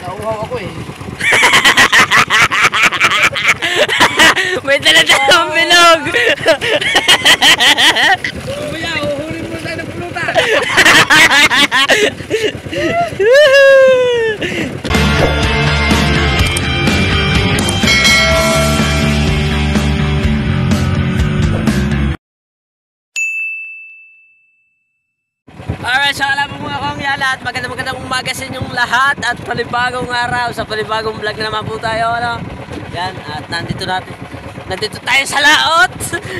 Nauuhaw ako eh. May dala-dalang bilog. Kuya, uhulin mo tayo ng pulutan. Alright, so alam mo mga kong yala at magandang umaga sa inyong lahat at panibagong araw sa panibagong vlog na naman po tayo, ano? Yan, at nandito tayo sa laot.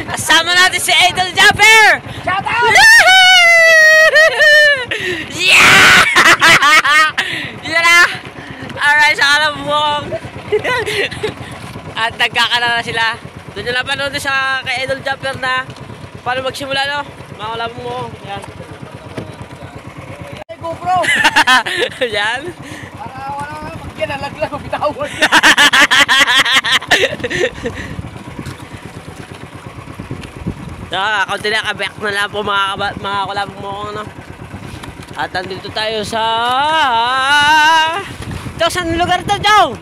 Kasama natin si Idol Japper. Shout out! Yeah! Yan na. Alright, so alam mo kong at nagkakalala sila. Doon nyo napanood sa kay Idol Japper na paano magsimula, no? Mga alam mo, yan. GoPro! Yan. Para wala magkinalag lang, bitawan. Kaunti na kaback na lang po mga kulab mo, ano. At nandito tayo sa... Ito, saan lugar ito, Joe?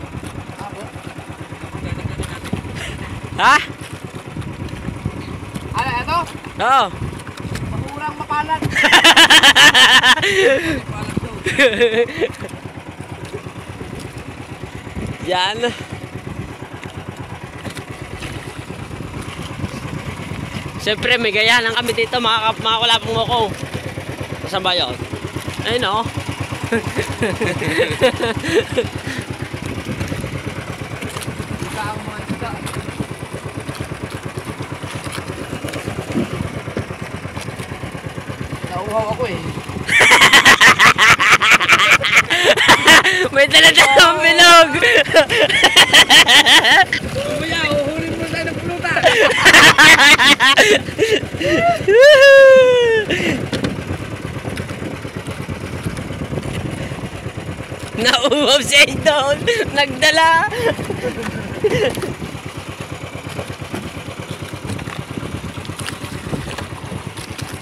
Ha? Ano, ito? Oo. Pangurang mapalat. Yan. Siyempre may gayahan kami dito mga kulapong ako. Saan ba yun? Ayun o. Nauuhaw ako eh. May dala-dalang bilog. Kuya, uhulin mo tayo ng pulutan. Nauuhaw si Idol. Nagdala.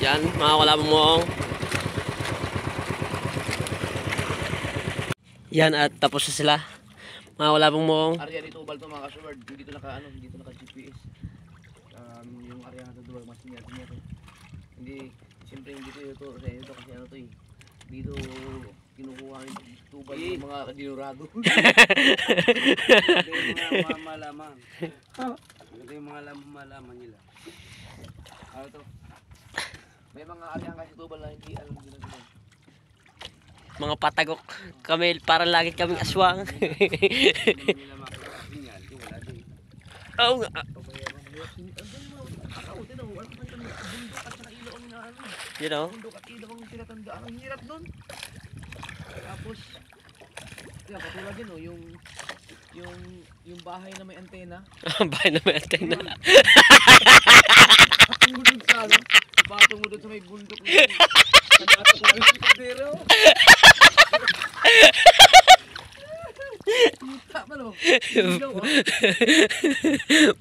Yan, mga kulapong mo. Yan, at tapos na sila. Mga kulapong mo. Area dito ubal to mga kasuward. Hindi to naka GPS. Yung area na to mas niya. Hindi, siyempre hindi to sa ito kasi ano to eh. Dito kinukuha yung tubal ng mga dinurado. Ito yung mga malaman. Ito yung mga malaman nila. Ano to? May mga area kasi tubal na hindi alam nila. Mga patagok kami, para lagi kaming aswang. Oo nga. You know? Bundok at ilaw ang tinatandaan. Ang hirap doon. Tapos, patulad yun, yung bahay na may antena. Bahay na may antena. Patong mo doon sa ano? Patong mo doon sa may bundok na yun.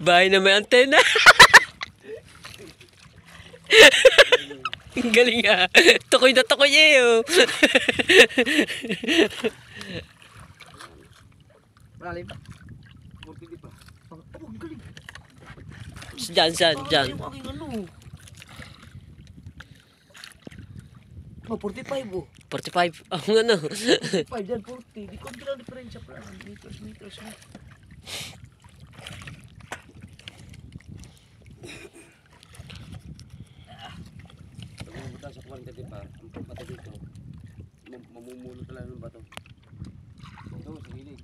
Bahay na may antena. Ang galing ah. Tukoy na tukoy eh oh. Malalim. Hindi pa. Ang galing. Diyan. Yung aking ano. 45 oh. 45. Ang ano. 45 dyan, 40. Di ko ang diferensya pa. Meters na. Pag mabuta sa 40 pa, ang bato dito, mamumulo talaga ng bato. Ito, sa hilig.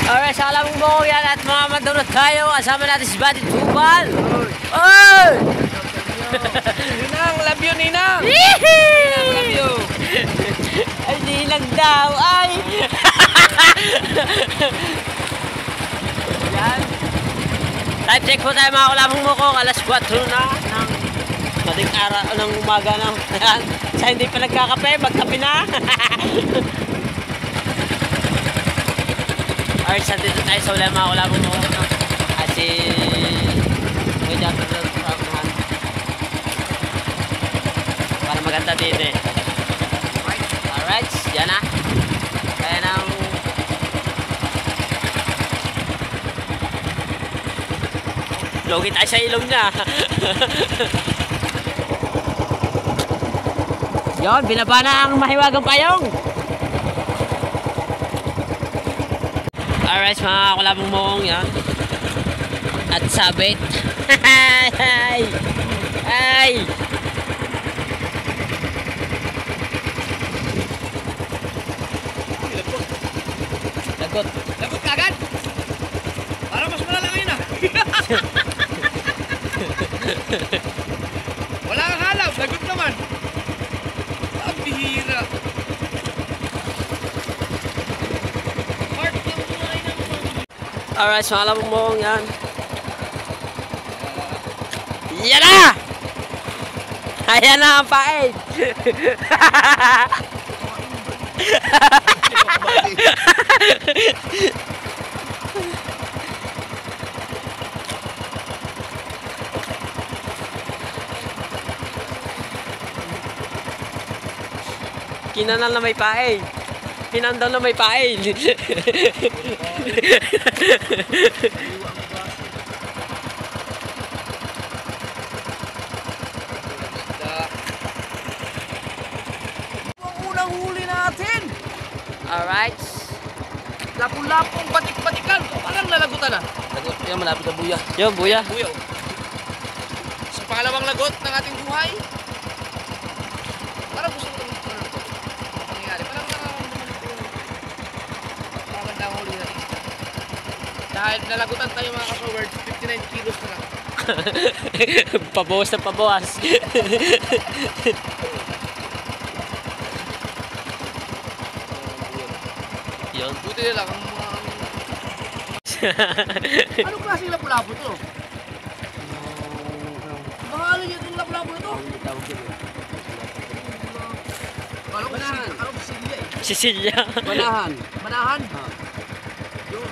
Alright, sa alam mo yan at mga madunod tayo. Asama natin si Buddy Tubal. Oy! Ninang, love you, Ninang! Ninang, love you! Ay, Ninang daw, ay! Yan. Time check po tayo mga kulabong mo ko. Alas 4 na ng mating araw ng umaga na. Yan. Sa hindi pa nagkakape, magkape na. Alright, sa dito tayo sa ulan mga kulabong mo. At si... May dapat na unahan. maganda din eh. Alright, yan na. Kaya nang lugi tayo sa ilong niya. Yon, binaba na ang mahiwagang payong. Alright, mga kulabong mong yan. At sabit. Ay! Ay! Lagot. Lagot ka agad! Parang mas malala ngayon ah! Wala kang halaw, lagot naman! Ang bihira! Part ng buhay ng mga... Alright, mga kulabong mong yan. Yan na! Ayan na ang pain! Kinanal na may pain. Pinandal na may pain. Ang unang huli natin! Alright. Lapong-lapong batik-batikan! Parang lalagutan ah! Lagot yan, malapit na buya. Yo, buya. Buya oh. Sa pangalawang lagot ng ating buhay, parang gusto ko naman ano to. Nangyayari, parang nakakamdaman ito. Maganda ang huli natin. Dahil nalagutan tayo mga kasoward, 59 kilos na lang. Pabawas na pabawas. Yun. Buti na lang ang mga... Anong klaseng lapu-lapu to? Pangalan niya itong lapu-lapu na to? Manahan. Anong Sicilia eh? Sicilia. Manahan. Manahan? Yun.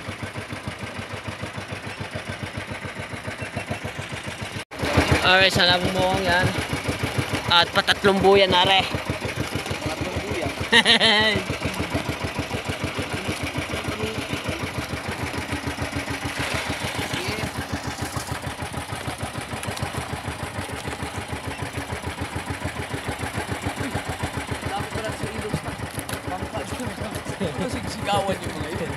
Alright, sa labong mo yan. At patatlong buya na re. Tatlong buya. Sigawan yung mga yun.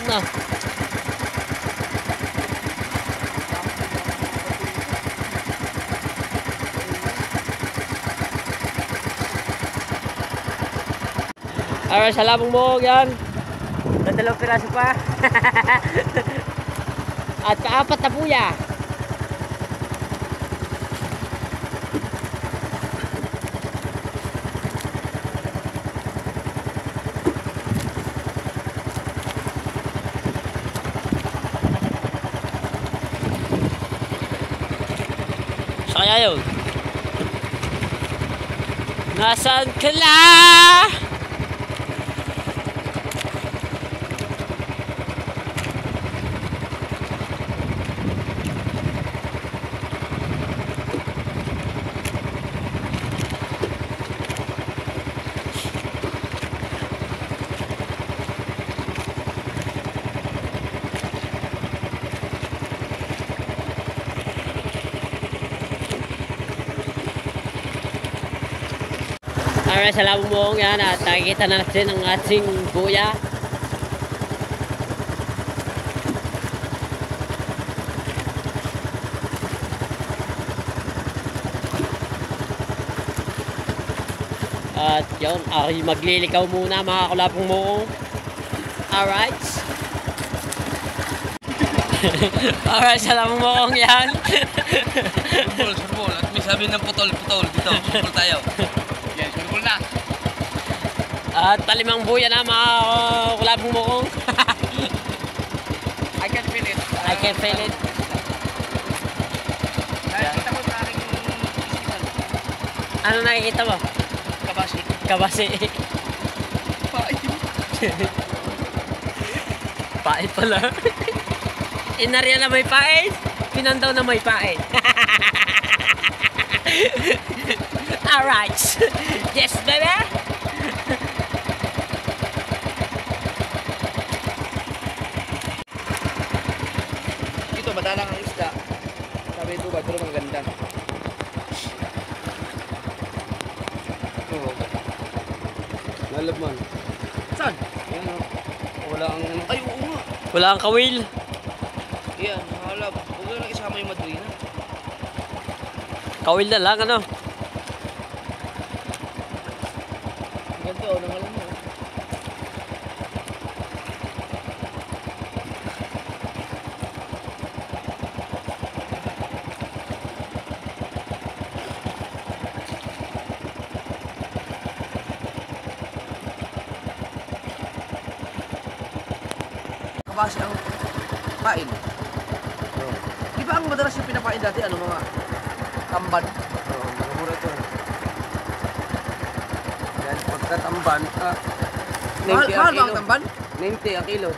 Na. Alright, sa labong mo yan. Dalawang piraso pa. At paapat na buya. Kaya yun. Nasaan ka na? Alright, sa labong buong yan at nakikita na natin ang ating buya. At yun, ay maglilikaw muna mga kulapong mo. Alright. Alright, salam mo kong yan. Surbol. At may sabi ng putol. Dito, surbol tayo. Yan, surbol na. At palimang buya na mga kulapong mo kong. I can feel it. I can feel it. Nakikita ko sa aking isipan. Ano nakikita mo? Kabasi. Kabasi. Pait. Pait pala. Inarya na may pait. Pinandaw na may pait. Alright. Yes, baby. Dito, madalang ang isda. Sabi ito ba, pero ang ganda. Oo. Nalabman. Saan? Yan o. Wala ang ano. Ay, oo nga. Wala kang kawil. Yan, halap. Huwag na lang isama yung madrina. Kawil na lang, ano? Ang ganda, oh, nangalan mo. Kabasi ang pain. Di ba ang madalas yung pinapain dati, ano mga tamban? Oo, mura ito. Yan, pagkatamban. Mahal ba ang tamban? 90 ang kilo.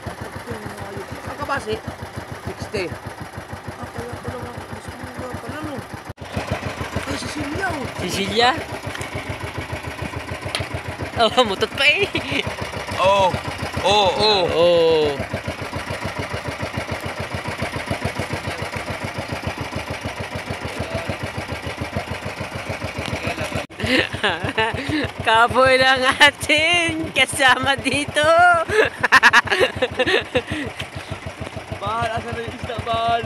Ang kabasi? 60. Kaya pala nga, gusto mo nga pala no. Ay, Cecilia oh. Cecilia? Oh, mutot pa eh. Oo. Oh. Kaboy lang atin kasama dito. Bahal, asa na yung isda, bahal.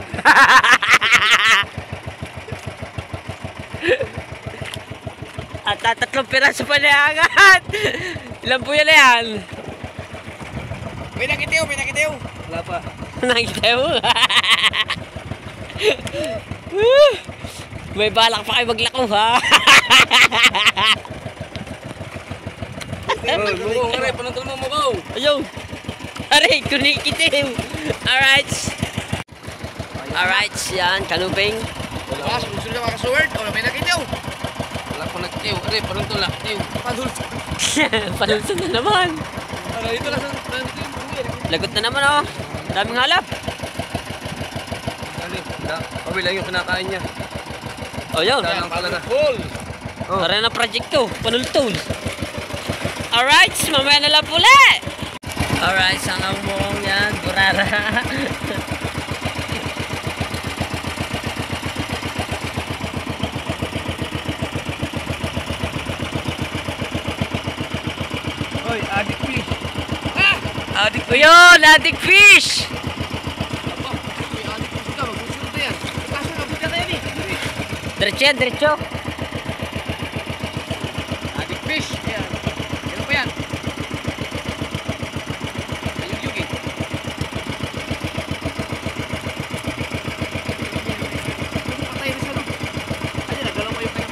At tatlong piraso pa na angat. Ilan po yan na yan? May nakitiw. Wala pa. Nakita mo? May balak pa kayo maglako ha. Mukong, aray, panantol mo mukong. Ayun. Aray, kunikitiw. Alright. Alright, yan, kanuping. Mas, gusto na makasuwerd. O, may nakitiw. Wala pa nagtiw. Aray, panantol na. Tiw. Panulsan na naman. Aray, ito lang sa nagtiw. Lagot na naman oh. Daming halap. Aray, kawil lang yung kinakain niya. O yun. Dalang talaga. Full. Oh. Para na project to. Panultol. Alright, mamaya na lang pula. Alright, sangang mong yan. Burara. Oy, adik fish. Adik. O yun, adik fish. Aba, may adik fish ka. Magsusunod na yan. Kaso nabot ka na yan eh. Diretso yan, diretso. Adik fish. Yan. Ano pa yan? Ayug-yug eh. Patay na siya no. Ano, nagalaw kayo kayo.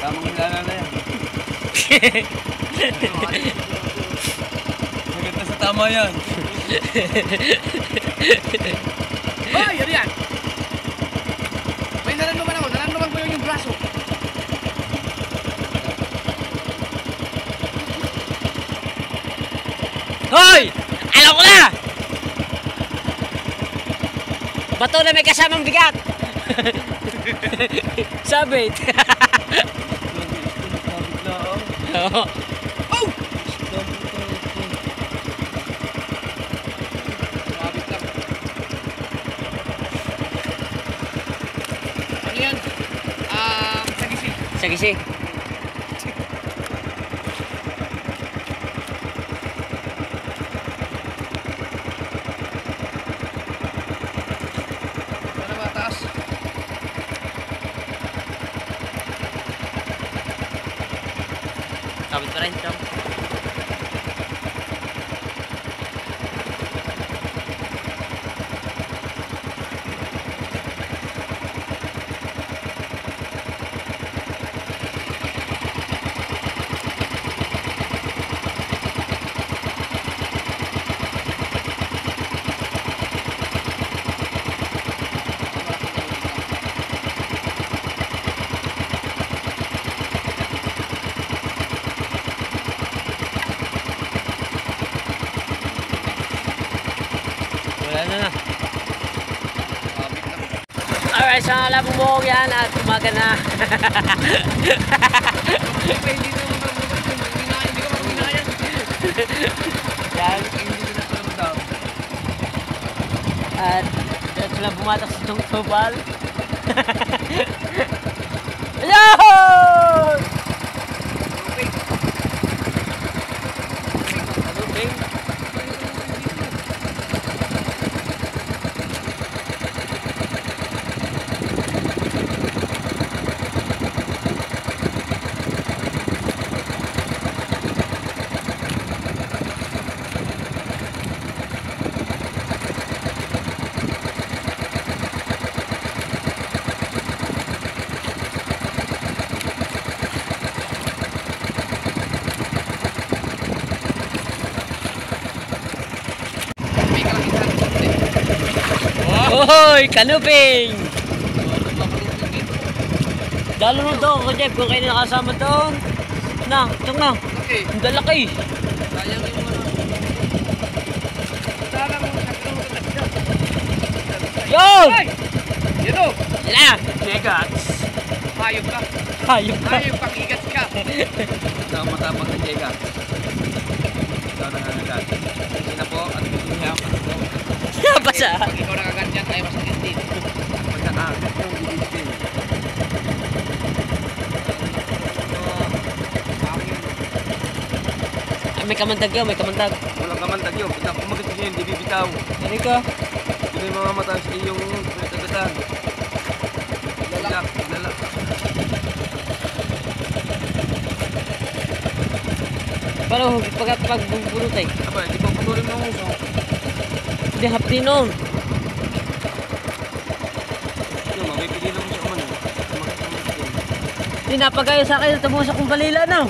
Tamang hilala na yan. Maganda sa tama yan. Hoy, ano yan? May narandaman ako. Narandaman ko yung braso. Hoy! Alam ko na! Bato na may kasamang bigat. Sabit. Oo. Oh! Mabit lang. Ano yan? Sagisi. Sagisi. Ano ba, taas? Sabit pa rin, chong. Wala na. Alright, so labong buhok yan at umaga na. Hindi ko Yan. hindi ko na paramdam. At dyan sila bumatak sa tungtubal. Ayun! Okay. Kaluping. May kalakitan. Hoy, kanuping! Dalo mo to, Kuya Jeff, kung kayo nakasama doon. Na, itong na. Okay. Ang dalaki. Sayang yung Sana mo Yun! Yun o! Yan na! Megats. Hayop ka. Hayop ka. Hayop kang igat ka. Ikaw matapang na Jega. Ikaw nangangagat. Hindi na po at hihiyap. Basa. Pag ikaw nakaganyan, ay masakit din. Pagkaagat yung bibigin. Ah, may kamandag yun, may kamandag. Walang kamantag yun. Bitang kumagat nyo yun, di bibitaw. Dari ka. Hindi may mga mata sa iyong pinagagatan. Lalak, lalak. Pero pag bubulot ay. Aba, hindi ko punurin mo uso. Hindi hapdi noon. Yung mga may pigilan mo sa umano. Hindi napagayo sa akin, tumusa kong balila na.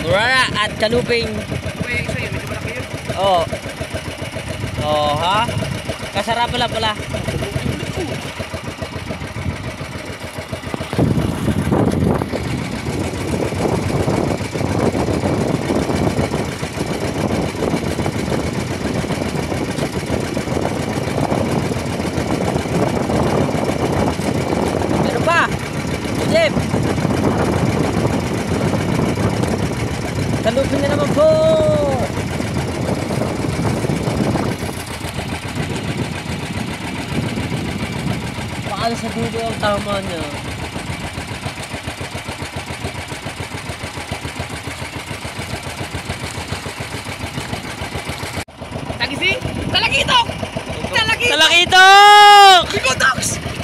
Burara at kanuping. Kaya yung sa'yo, medyo malaki yun. Oh. Oh, ha? Kasarap pala. Meron pa. Jeff. Kanuping na naman po. Paano sa dulo ang tama niya? Tagisi! Talakitok! Talakitok! Talakitok! Rigodox!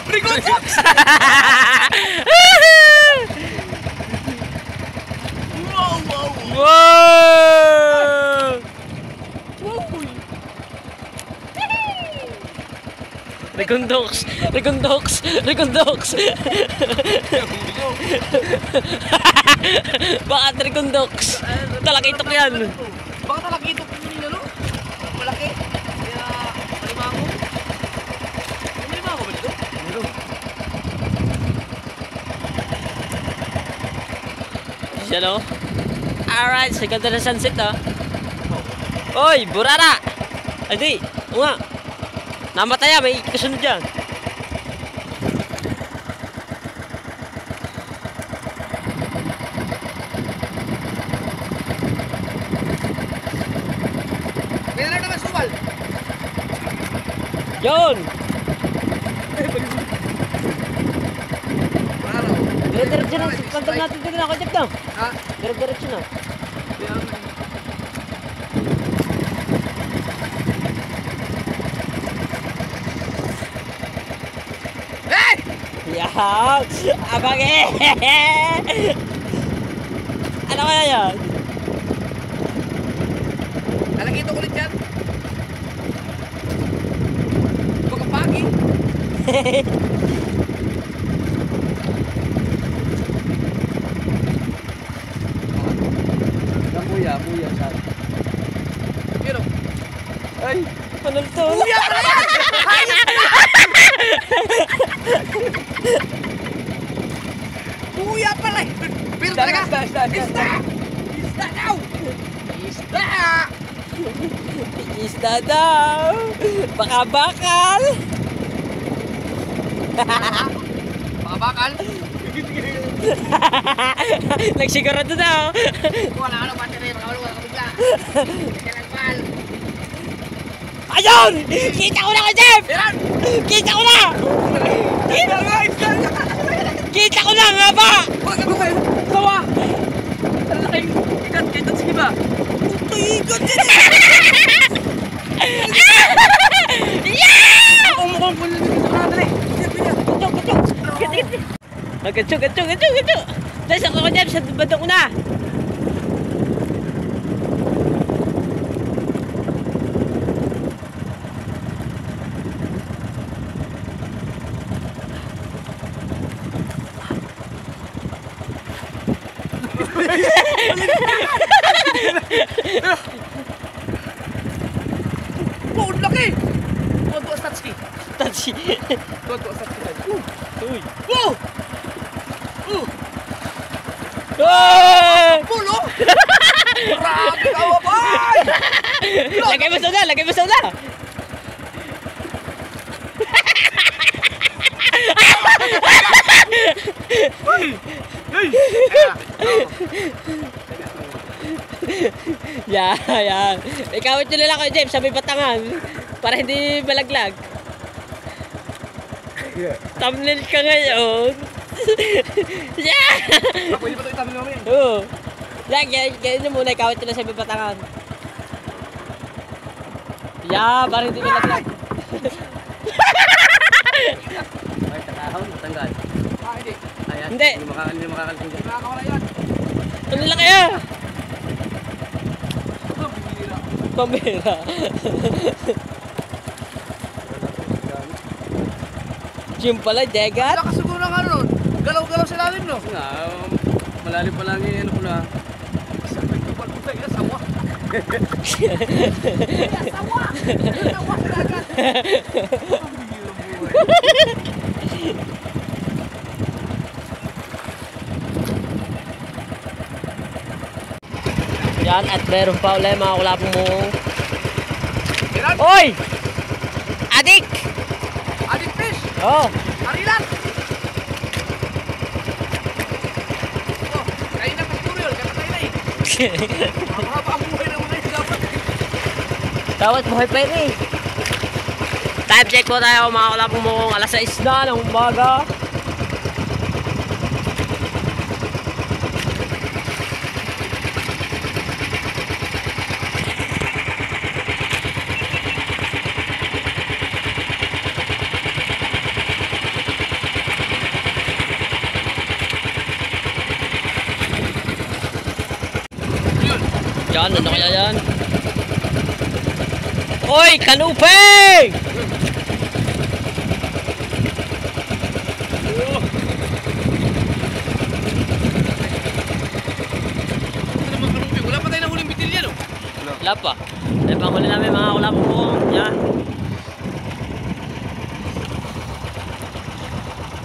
Rigodox! Wow, wow! Wow! Recondox! Bakit Recondox? Talakitok yan! Baka talakitok yung ano? Malaki. Kaya, malimango. Malimango ba dito? Meron. Siya no? Alright, sa ganda ng sunset ah. Oy, burara! Ay di, o nga. Namataya, may kasunod dyan. Kaya na naman suwal. Yun! Araw. Dire-diretso na, pagdang natin din na, kajap na. Ha? Dire-diretso na. Kaya na. Wow! Abang eh! Ano kaya yan? Alagay ito kulit yan. Baka pagi. Buya sa. Pero, Ay, Ano to? kuya pala yan! Kuya pala yan! Pero talaga, isda. Isda daw! Isda! Isda daw! Baka bakal! Baka bakal? Nagsigurado daw! Wala ka ng battery, baka wala ka bigla. Kalagpal. Ayun! Kita ko na ka, Jeff! Yan! Kita ko na! Isda nga! Isda nga! Kita ko na nga ba? Huwag ka ba? Sawa! Ang laking ikat, kita sige ba? Ikat yan eh! Yeah! Umukhang kulit dito ka dali! Gacho. Dahil ako Jeff, sa bandang una. Oh, ang laki! Tuwa-tuwa sa tatsi. Tachi. Tuwa-tuwa sa tatsi. Uy. Wow! Oh! Pulo! Grabe ka, wabay! Lagay mo sa una! Yan. Ikawit nyo na lang kayo, James, sa may batangan. Para hindi malaglag. Thumbnail ka ngayon. Yeah! Pwede ba ito itabi namin? Oo. Ganyan nyo muna, ikawit nyo na sa may batangan. Yeah, para hindi malaglag. Ay, takahon, matanggal. Hindi. Ayan. Hindi. Hindi makakalasing dyan. Nakakawala yan. Ano lang kaya? Ito, bibira. Pambira. Yung pala, degat. Lakas siguro ng ano nun. Galaw-galaw sa lalim, no? Nga, malalim pa lang yung ano ko na. Sabi ko, ba't puta yun? Sawa. Sawa! Sawa sa lagat. Ang bibira buhay. Yan, at meron pa ulit mga kulapong mo. Ilan? Oy! Adik! Adik fish! Oh! Arilan! Oh, kain na pa siguro yun. Kapatay na eh. Ang haba ang buhay na muna yun dapat. Tawad buhay pa yun eh. Time check po tayo mga kulapong mo. Alas 6 na ng umaga. Yan, ano kaya yan? Oy, kanuping! Wala pa tayo na huling bitil yan, oh. Wala pa. Ay, panghuli namin mga kulapong mo. Yan.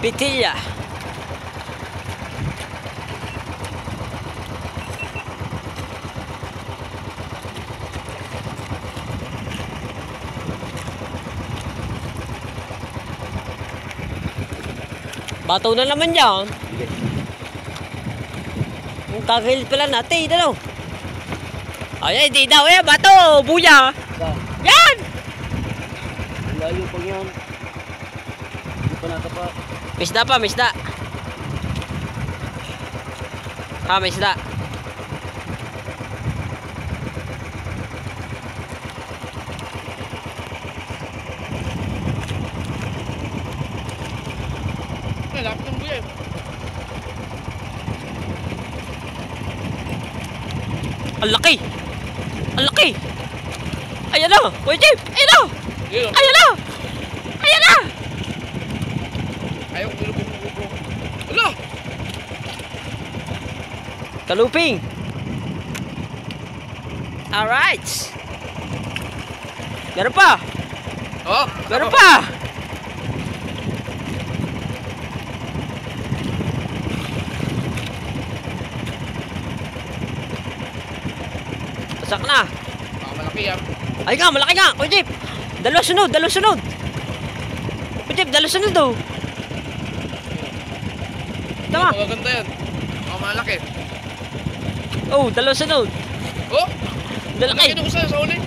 Pitilla. Bato na naman yan. Ang kagil pala natin, ano? Ay, hindi daw eh, bato, buya. Yan! Layo pag yan. Hindi pa natapa. Misda pa, misda. Ah, misda. malapit ng buya. Ang laki! Ang laki! Ayan na! Kuya Jeep! Ayan na! Yun. Ayan na! Ayan na! Ayaw ko nilubog ng GoPro. Ala! Kaluping! Alright! Meron pa! Oh! Meron pa! Pasak na! Baka malaki yan. Ay nga, malaki nga! Kuya Jeep! Dalawa sunod! Dalawa sunod! Kuya Jeep, dalawa sunod daw! Tama! Magaganda yan. Baka malaki. Oh, dalawa sunod! Oh! Dalaki! Laki nung isa sa uli.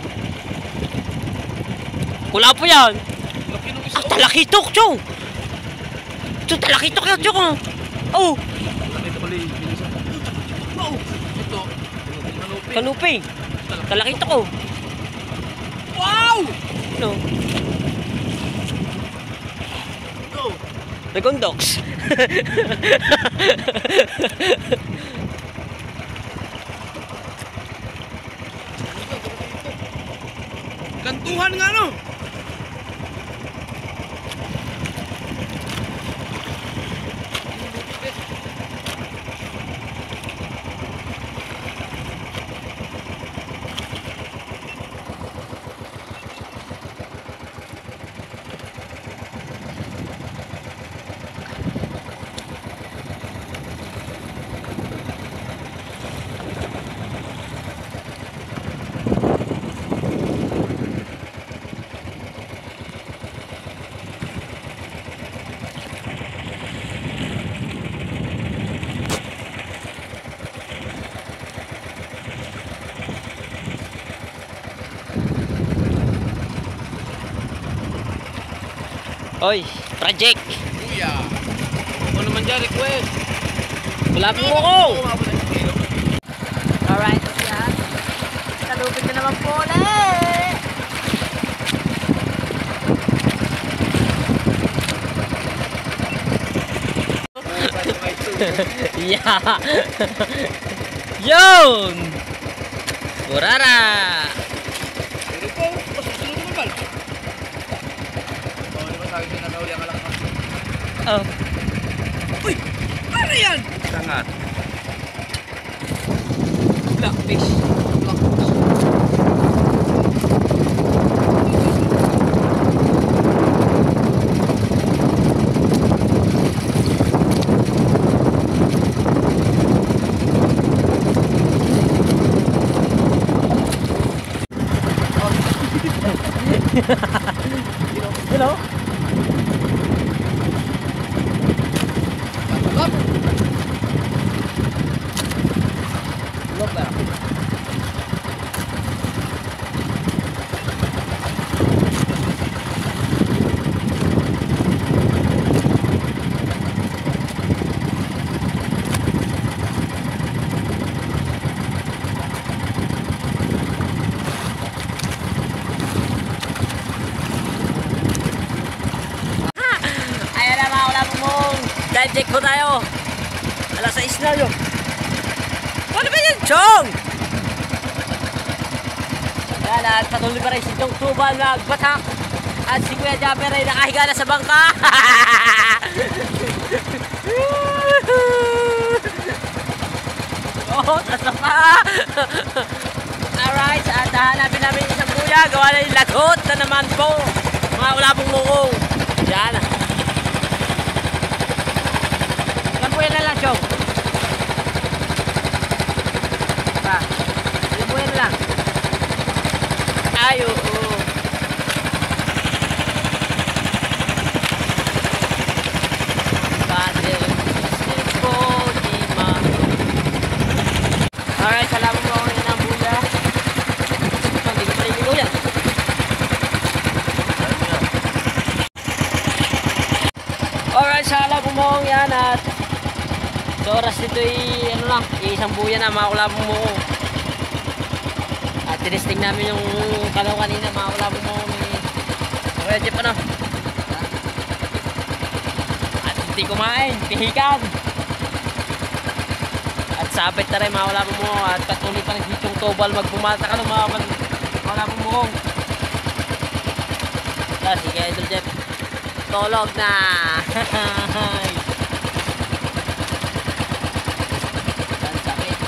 Kula po yan! Laki nung isa. Ah, talakitok, chong! Chong, talakitok yan, chong! Oh! Laki ito uli. Wow! Ito. Manupin. Kanuping! Talakitok ko! Wow! No? Ito. Regondox! Gantuhan nga no. Oy, project! Kuya. Ano naman dyan, request? Wala po ako! Alright, yan. Kalupin na naman po ulit! Yeah! Yun! Burara! Pero po, masusunod naman ba? Oo, di ba sabi siya na uli ang alakman? Oh. Uy! Ano yan? Sangat. Blackfish. You know? Up! Look na. Ayan na mga ulap mong dive check po tayo. Alas 6 na yun. Ano ba yan, Chong? Yan at patuloy pa rin si Chong Tuban nagbatak. At si Kuya Japper ay nakahiga na sa bangka. Oh, tasa pa. Alright, at hanapin namin isang kuya. Gawa na yung lagot na naman po. Mga ulapong mukong. Yan. Ilan po yan na lang, Chong? Ilan po yan na lang? Ay, oo. Alright, salamat po ako yun ang buya. Hindi ko paliligaw yan. Alright, salamat po mo yan at sa oras nito ano lang, isang buya na mga kulabong mo. At tinesting namin yung kalaw kanina mga kulabong mo ni Kuya Jeep ano. At Hindi kumain, pihikan. At sabit na rin mga kalabang mo. At patuloy pa rin si Chong Tobal magbumata ka ng mga kalabang mo. Sige, Idol Jeff. Tolog na. Yan, sakit.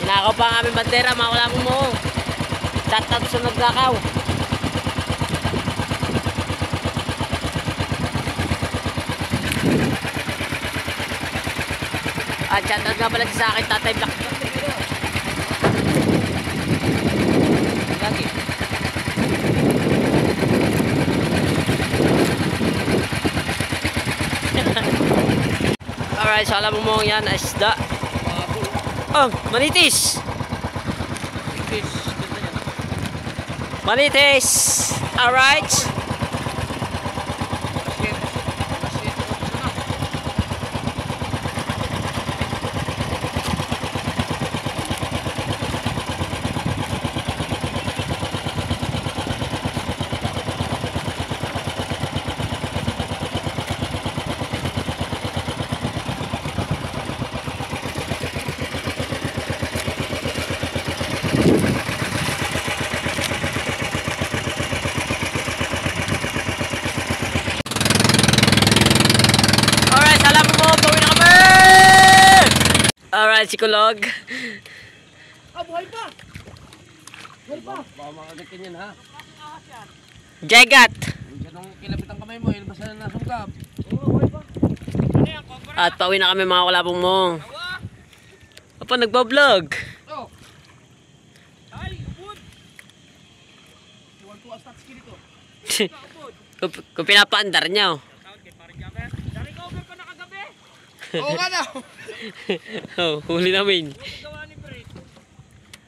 Tinakaw pa ang aming bandera, mga kalabang mo. Shoutout sa nagnakaw. At shoutout nga pala sa akin, Tatay Black. Lagi. Alright, so alam mo yan, isda. Oh, manitis! Manitis! Alright! Alright, psikolog. Buhay pa! Buhay pa! Baka makagatin yan ha. Jagat. Nung kilapit ang kamay mo, ilabas na nasungkap. Buhay pa! At pauwi na kami mga kalabong mo. Apa, nagbablog. Oh! Ay, ubod! Iwan ko ang stats dito. Kung pinapaandar niya. Na-recover ko na kagabi! Oo ka na! Oh, huli namin.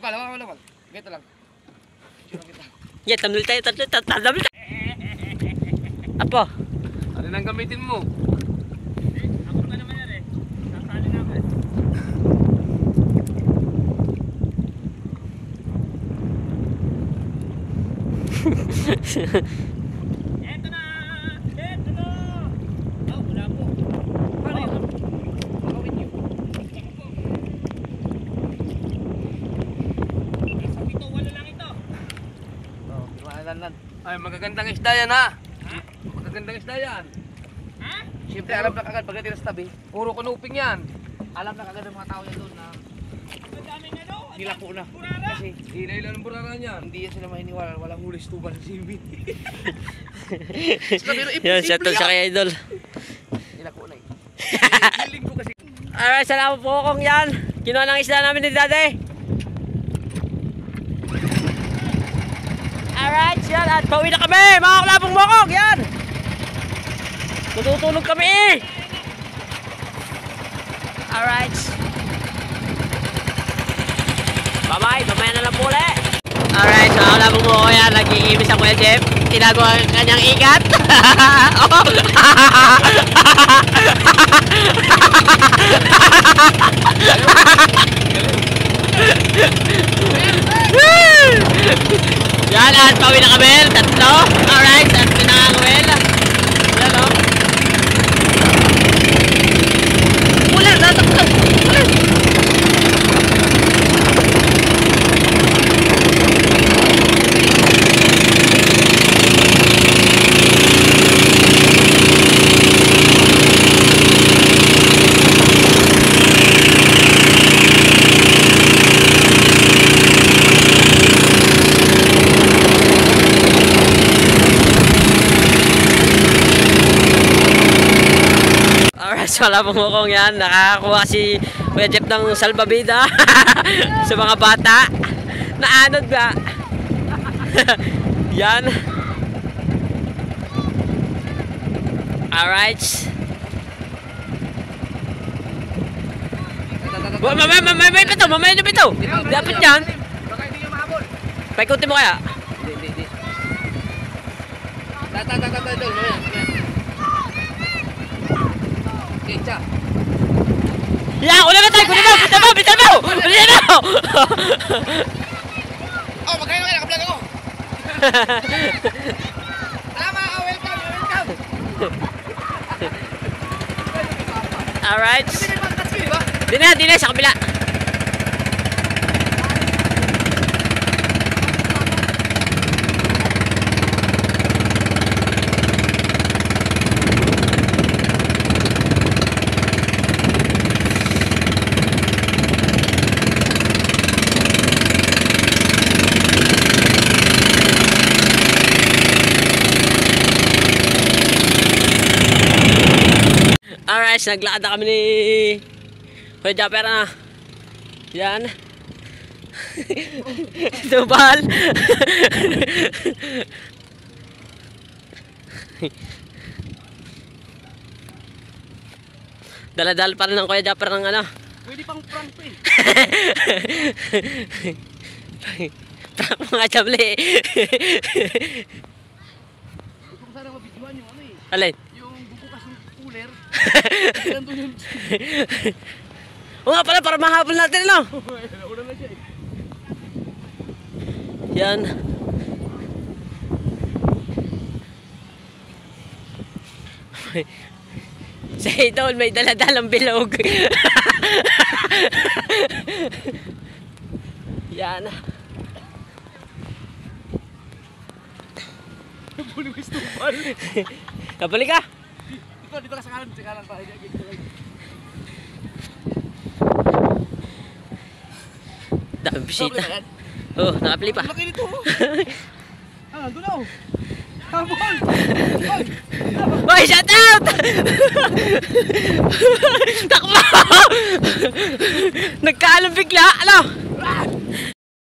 Wala. Ganito lang. Yeah, tamil tayo. Apo. Ano nang gamitin mo? Ako ka naman yan eh. Sasali namin. Eto na! Oh, wala po. Paano yun? Pakawin niyo. Sa pito, wala lang ito. Ay, magagandang isda yan ha! Magagandang isda yan. Ha? Siyempre, alam na kagad pagdating sa tabi. Puro kunuping yan. Alam na kagad ng mga tao yan doon na Ang daming ano? nilako na. Burara? Kasi Hinay lang ng buraran yan. hindi yan sila mahiniwala. Walang huli stuban sa CB. Yan, shoutout sa kay Idol. Nilako na eh. Hiling ko kasi. Alright, salamat po kong yan. Kinuha ng isda namin ni Daddy. Alright, yan. At pauwi na kami, mga kalabong mokong. Yan. Tutulog kami eh. Alright. Bye-bye. Mamaya na lang po ulit. Alright, so mga kalabong mokong yan. Nag-iimis ang Kuya Jeff. Tinago ang kanyang ikat. Yan, at pauwi na kami. Tatlo. Alright, at pinangangawin. Yan o. Ulan, tatakbo. Ulan. So alam mo kung yan, nakakuha si Kuya Jeff ng salbabida sa mga bata na anod ba. Yan. Alright. Mamaya na bito. Dapat yan. Baka hindi nyo mahabol. Paikutin mo kaya. Hindi. Tata, mamaya. Okay, tsa. Ya, ulit na tayo. Bitan mo. Oh, magkano kayo? Nakablog ako. Tama, welcome. Alright. Hindi may pangkas ko, di ba? Di na, sa kabila. Alright, naglakad na kami ni Kuya Japper na. Yan. Tubal. Dala-dala pa rin ng Kuya Japper ng ano. Pwede pang prank to eh. Prank mga jable. Gusto ko sana mabidyohan yung ano eh. Alin? Yung bubukas ng cooler. Nandun yung... O nga pala, para mahabol natin ano. Nauna na siya eh. Yan. Sa idol may daladalang bilog. Yan. Buliwis tupal. Kabalik ka. Dito ka sa kanan pa. Dami bisita. Oh, nakapili pa. Laki nito. Doon na oh. Habol! Hoy, shout out! Takbo! Nagkaalong bigla, ano?